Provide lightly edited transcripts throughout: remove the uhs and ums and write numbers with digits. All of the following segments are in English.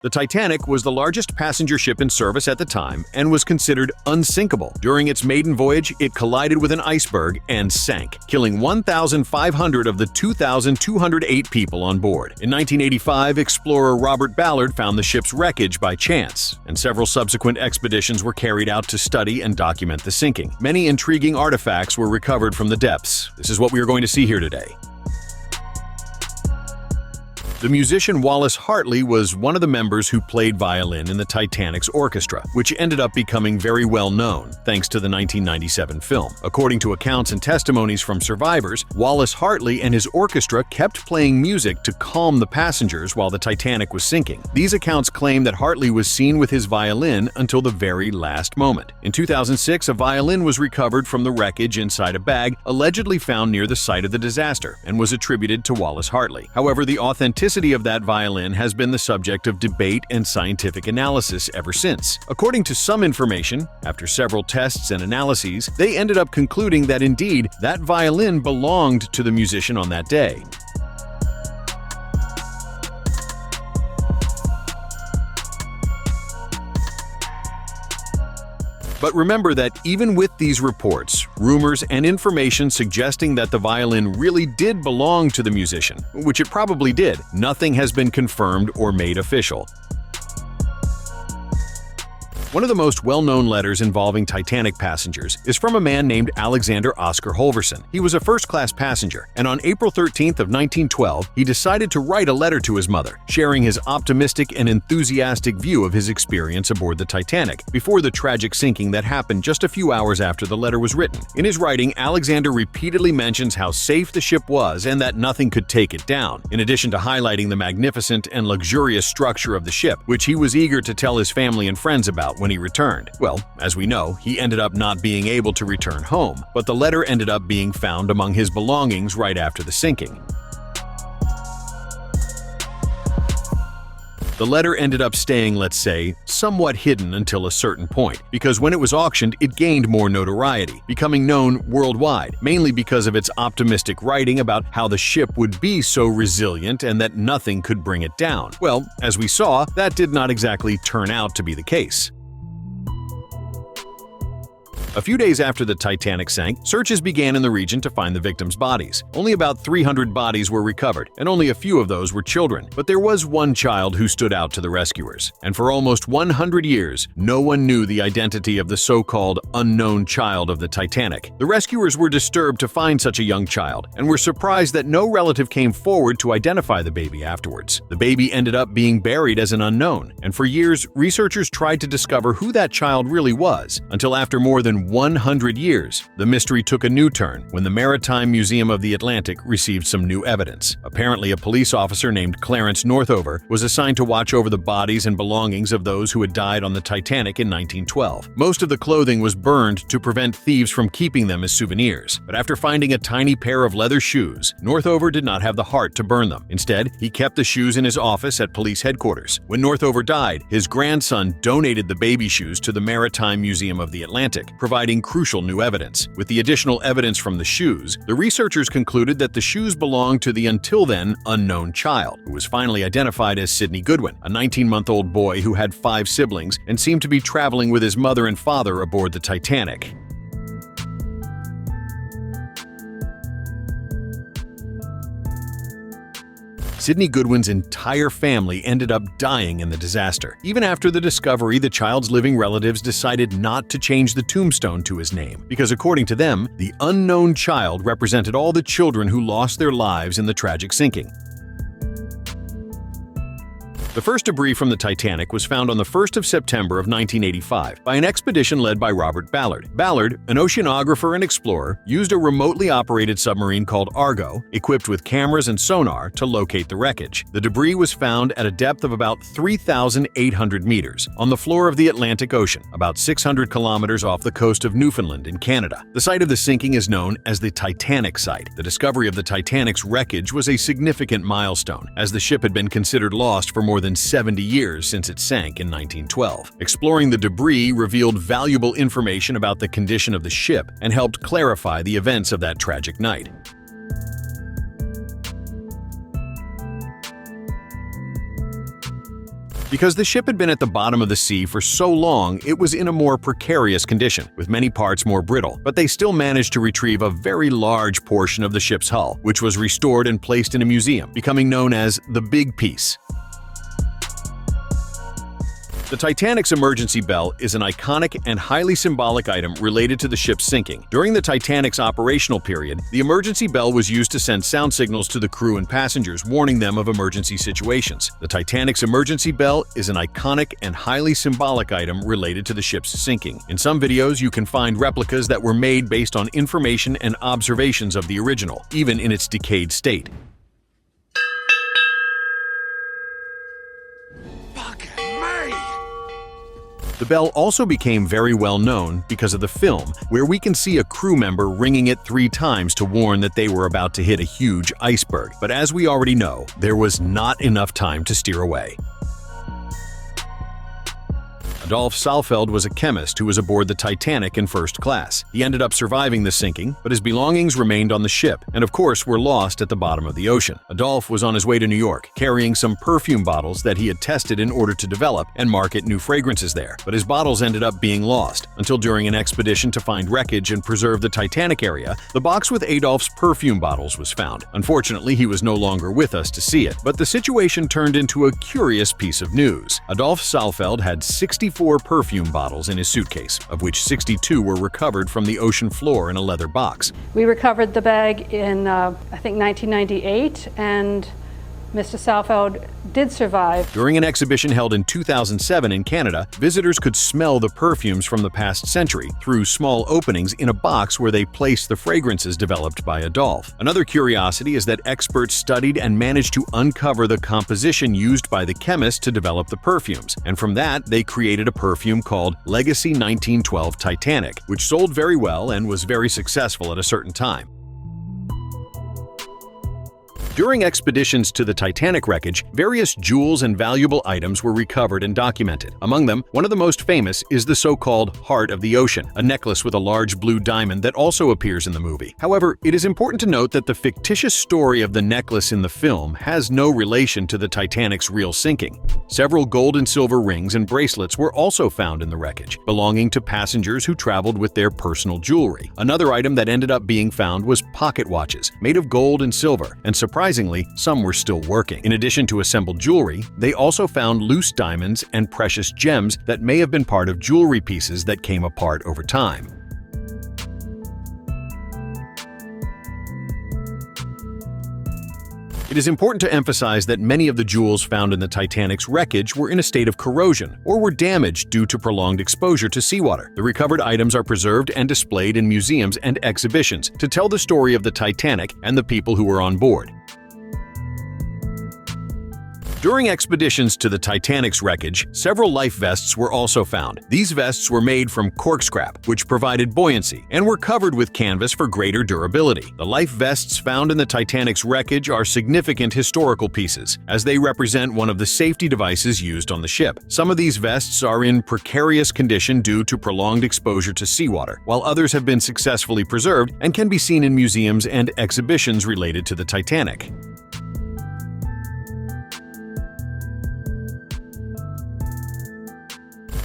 The Titanic was the largest passenger ship in service at the time and was considered unsinkable. During its maiden voyage, it collided with an iceberg and sank, killing 1,500 of the 2,208 people on board. In 1985, explorer Robert Ballard found the ship's wreckage by chance, and several subsequent expeditions were carried out to study and document the sinking. Many intriguing artifacts were recovered from the depths. This is what we are going to see here today. The musician Wallace Hartley was one of the members who played violin in the Titanic's orchestra, which ended up becoming very well known thanks to the 1997 film. According to accounts and testimonies from survivors, Wallace Hartley and his orchestra kept playing music to calm the passengers while the Titanic was sinking. These accounts claim that Hartley was seen with his violin until the very last moment. In 2006, a violin was recovered from the wreckage inside a bag allegedly found near the site of the disaster and was attributed to Wallace Hartley. However, the authenticity of that violin has been the subject of debate and scientific analysis ever since. According to some information, after several tests and analyses, they ended up concluding that indeed that violin belonged to the musician on that day. But remember that even with these reports, rumors, and information suggesting that the violin really did belong to the musician, which it probably did, nothing has been confirmed or made official. One of the most well-known letters involving Titanic passengers is from a man named Alexander Oscar Holverson. He was a first-class passenger, and on April 13th of 1912, he decided to write a letter to his mother, sharing his optimistic and enthusiastic view of his experience aboard the Titanic before the tragic sinking that happened just a few hours after the letter was written. In his writing, Alexander repeatedly mentions how safe the ship was and that nothing could take it down, in addition to highlighting the magnificent and luxurious structure of the ship, which he was eager to tell his family and friends about when he returned. Well, as we know, he ended up not being able to return home, but the letter ended up being found among his belongings right after the sinking. The letter ended up staying, let's say, somewhat hidden until a certain point, because when it was auctioned, it gained more notoriety, becoming known worldwide, mainly because of its optimistic writing about how the ship would be so resilient and that nothing could bring it down. Well, as we saw, that did not exactly turn out to be the case. A few days after the Titanic sank, searches began in the region to find the victims' bodies. Only about 300 bodies were recovered, and only a few of those were children. But there was one child who stood out to the rescuers. And for almost 100 years, no one knew the identity of the so-called unknown child of the Titanic. The rescuers were disturbed to find such a young child, and were surprised that no relative came forward to identify the baby afterwards. The baby ended up being buried as an unknown, and for years, researchers tried to discover who that child really was, until after more than 100 years, the mystery took a new turn when the Maritime Museum of the Atlantic received some new evidence. Apparently, a police officer named Clarence Northover was assigned to watch over the bodies and belongings of those who had died on the Titanic in 1912. Most of the clothing was burned to prevent thieves from keeping them as souvenirs. But after finding a tiny pair of leather shoes, Northover did not have the heart to burn them. Instead, he kept the shoes in his office at police headquarters. When Northover died, his grandson donated the baby shoes to the Maritime Museum of the Atlantic, providing crucial new evidence. With the additional evidence from the shoes, the researchers concluded that the shoes belonged to the until then unknown child, who was finally identified as Sidney Goodwin, a 19-month-old boy who had 5 siblings and seemed to be traveling with his mother and father aboard the Titanic. Sidney Goodwin's entire family ended up dying in the disaster. Even after the discovery, the child's living relatives decided not to change the tombstone to his name, because according to them, the unknown child represented all the children who lost their lives in the tragic sinking. The first debris from the Titanic was found on the 1st of September of 1985 by an expedition led by Robert Ballard. Ballard, an oceanographer and explorer, used a remotely operated submarine called Argo, equipped with cameras and sonar, to locate the wreckage. The debris was found at a depth of about 3,800 meters on the floor of the Atlantic Ocean, about 600 kilometers off the coast of Newfoundland in Canada. The site of the sinking is known as the Titanic site. The discovery of the Titanic's wreckage was a significant milestone, as the ship had been considered lost for more than 70 years since it sank in 1912. Exploring the debris revealed valuable information about the condition of the ship and helped clarify the events of that tragic night. Because the ship had been at the bottom of the sea for so long, it was in a more precarious condition, with many parts more brittle, but they still managed to retrieve a very large portion of the ship's hull, which was restored and placed in a museum, becoming known as the Big Piece. The Titanic's emergency bell is an iconic and highly symbolic item related to the ship's sinking. During the Titanic's operational period, the emergency bell was used to send sound signals to the crew and passengers, warning them of emergency situations. The Titanic's emergency bell is an iconic and highly symbolic item related to the ship's sinking. In some videos, you can find replicas that were made based on information and observations of the original, even in its decayed state. The bell also became very well known because of the film, where we can see a crew member ringing it 3 times to warn that they were about to hit a huge iceberg. But as we already know, there was not enough time to steer away. Adolf Saalfeld was a chemist who was aboard the Titanic in first class. He ended up surviving the sinking, but his belongings remained on the ship and of course were lost at the bottom of the ocean. Adolf was on his way to New York, carrying some perfume bottles that he had tested in order to develop and market new fragrances there, but his bottles ended up being lost, until during an expedition to find wreckage and preserve the Titanic area, the box with Adolf's perfume bottles was found. Unfortunately, he was no longer with us to see it, but the situation turned into a curious piece of news. Adolf Saalfeld had 64 perfume bottles in his suitcase, of which 62 were recovered from the ocean floor in a leather box. We recovered the bag in, I think, 1998, and Mr. Saalfeld did survive. During an exhibition held in 2007 in Canada, visitors could smell the perfumes from the past century through small openings in a box where they placed the fragrances developed by Adolf. Another curiosity is that experts studied and managed to uncover the composition used by the chemist to develop the perfumes, and from that they created a perfume called Legacy 1912 Titanic, which sold very well and was very successful at a certain time. During expeditions to the Titanic wreckage, various jewels and valuable items were recovered and documented. Among them, one of the most famous is the so-called Heart of the Ocean, a necklace with a large blue diamond that also appears in the movie. However, it is important to note that the fictitious story of the necklace in the film has no relation to the Titanic's real sinking. Several gold and silver rings and bracelets were also found in the wreckage, belonging to passengers who traveled with their personal jewelry. Another item that ended up being found was pocket watches, made of gold and silver, and surprisingly, some were still working. In addition to assembled jewelry, they also found loose diamonds and precious gems that may have been part of jewelry pieces that came apart over time. It is important to emphasize that many of the jewels found in the Titanic's wreckage were in a state of corrosion or were damaged due to prolonged exposure to seawater. The recovered items are preserved and displayed in museums and exhibitions to tell the story of the Titanic and the people who were on board. During expeditions to the Titanic's wreckage, several life vests were also found. These vests were made from cork scrap, which provided buoyancy, and were covered with canvas for greater durability. The life vests found in the Titanic's wreckage are significant historical pieces, as they represent one of the safety devices used on the ship. Some of these vests are in precarious condition due to prolonged exposure to seawater, while others have been successfully preserved and can be seen in museums and exhibitions related to the Titanic.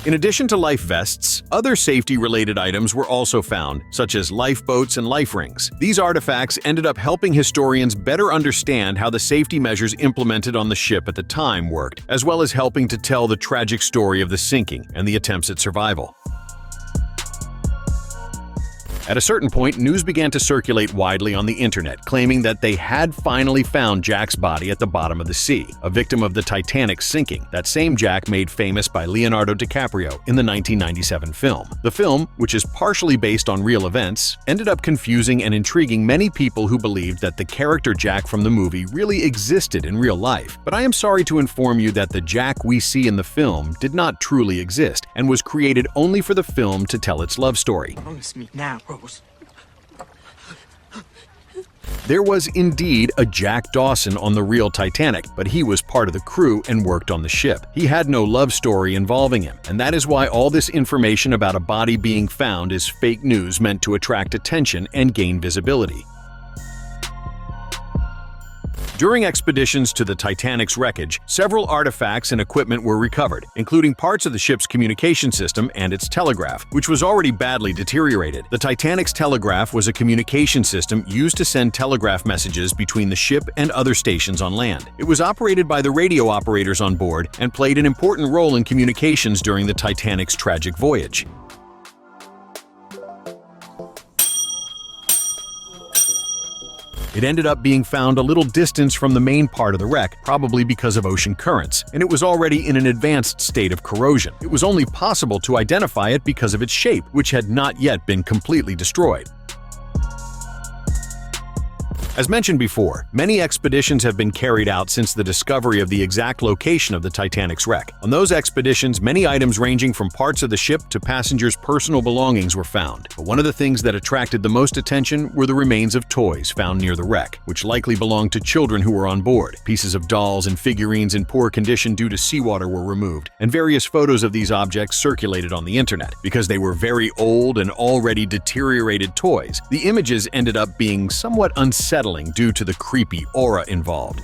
In addition to life vests, other safety-related items were also found, such as lifeboats and life rings. These artifacts ended up helping historians better understand how the safety measures implemented on the ship at the time worked, as well as helping to tell the tragic story of the sinking and the attempts at survival. At a certain point, news began to circulate widely on the internet, claiming that they had finally found Jack's body at the bottom of the sea, a victim of the Titanic's sinking, that same Jack made famous by Leonardo DiCaprio in the 1997 film. The film, which is partially based on real events, ended up confusing and intriguing many people who believed that the character Jack from the movie really existed in real life. But I am sorry to inform you that the Jack we see in the film did not truly exist and was created only for the film to tell its love story. Promise me now, Rose. There was indeed a Jack Dawson on the real Titanic, but he was part of the crew and worked on the ship. He had no love story involving him, and that is why all this information about a body being found is fake news meant to attract attention and gain visibility. During expeditions to the Titanic's wreckage, several artifacts and equipment were recovered, including parts of the ship's communication system and its telegraph, which was already badly deteriorated. The Titanic's telegraph was a communication system used to send telegraph messages between the ship and other stations on land. It was operated by the radio operators on board and played an important role in communications during the Titanic's tragic voyage. It ended up being found a little distance from the main part of the wreck, probably because of ocean currents, and it was already in an advanced state of corrosion. It was only possible to identify it because of its shape, which had not yet been completely destroyed. As mentioned before, many expeditions have been carried out since the discovery of the exact location of the Titanic's wreck. On those expeditions, many items ranging from parts of the ship to passengers' personal belongings were found. But one of the things that attracted the most attention were the remains of toys found near the wreck, which likely belonged to children who were on board. Pieces of dolls and figurines in poor condition due to seawater were removed, and various photos of these objects circulated on the internet. Because they were very old and already deteriorated toys, the images ended up being somewhat unsettling due to the creepy aura involved.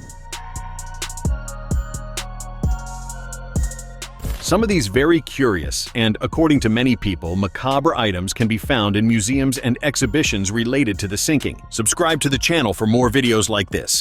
Some of these very curious and, according to many people, macabre items can be found in museums and exhibitions related to the sinking. Subscribe to the channel for more videos like this.